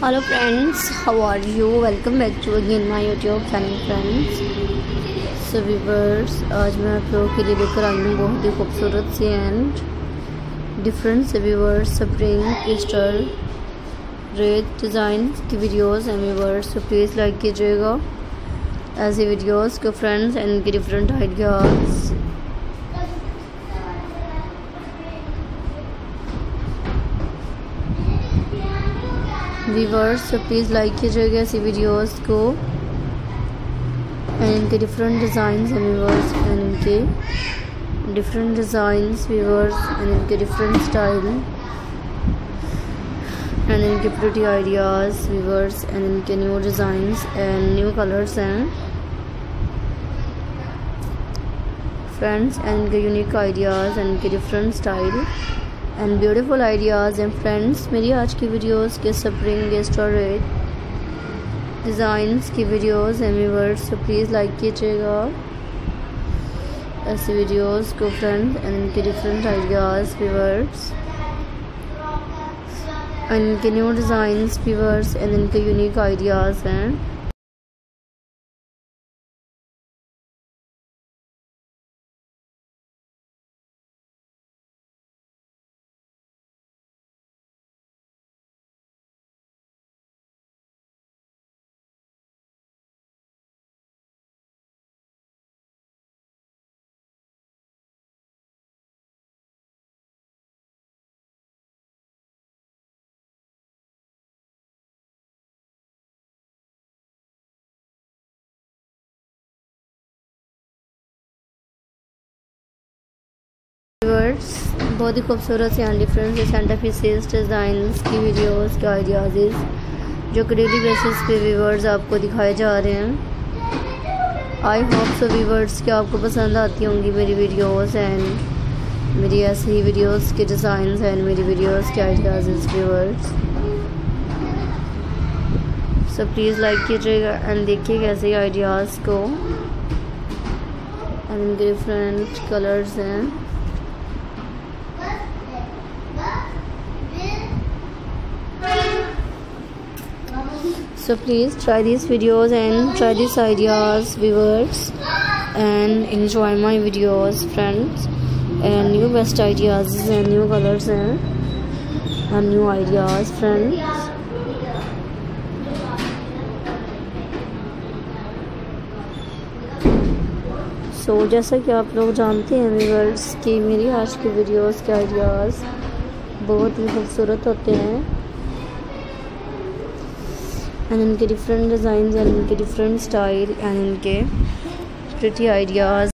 Hello friends, how are you? Welcome back to again my YouTube channel friends. So viewers, आज मैं आप लोगों के लिए लेकर आई हूँ बहुत ही खूबसूरत सी एंड डिफरेंट से viewers spring crystal red design की videos and viewers, so please like कीजिएगा ऐसी वीडियोस को फ्रेंड्स एंड इनके different ideas. Viewers, so please like कीजिएगा ऐसी वीडियोस को एंड इनके डिफरेंट डिज़ाइंस हैं व्यूअर्स एंड इनके डिफरेंट डिज़ाइंस व्यूअर्स एंड इनके डिफरेंट स्टाइल एंड इनके प्रिटी आइडियाज़ व्यूअर्स एंड इनके new designs and new colours हैं फ्रेंड्स एंड इनके यूनिक आइडियाज़ एंड इनके different style and beautiful ideas and friends, मेरी आज की वीडियोस के स्प्रिंग रेड डिज़ाइंस की वीडियोस एंड व्यूअर्स, तो प्लीज़ लाइक कीजिएगा ऐसी वीडियोस को फ्रेंड्स एंड इनके डिफरेंट आइडियाज़ व्यूअर्स एंड इनके न्यू डिज़ाइंस व्यूअर्स एंड इनके यूनिक आइडियाज़ हैं। व्यूअर्स, बहुत ही खूबसूरत से एंड डिफरेंट से सेंटर पीसेस डिज़ाइंस की वीडियोस के आइडियाज़ जो कि डेली बेसिस पे व्यूअर्स आपको दिखाए जा रहे हैं। आई होप सो व्यूअर्स कि आपको पसंद आती होंगी मेरी वीडियोस एंड मेरी ऐसी ही वीडियोस के डिज़ाइंस एंड मेरी वीडियोस के ideas viewers, so please like कीजिएगा एंड देखिएगा ऐसे आइडियाज़ को एंड इनके डिफरेंट कलर्स हैं। So please try these videos and try these ideas viewers and enjoy my videos friends and new best ideas and new colors and new ideas friends। So जैसा कि आप लोग जानते हैं viewers कि मेरी आज की वीडियोस के आइडियाज़ बहुत ही खूबसूरत होते हैं एंड इनके डिफरेंट डिज़ाइंस एंड इनके डिफरेंट स्टाइल एंड इनके प्रिटी आइडियाज़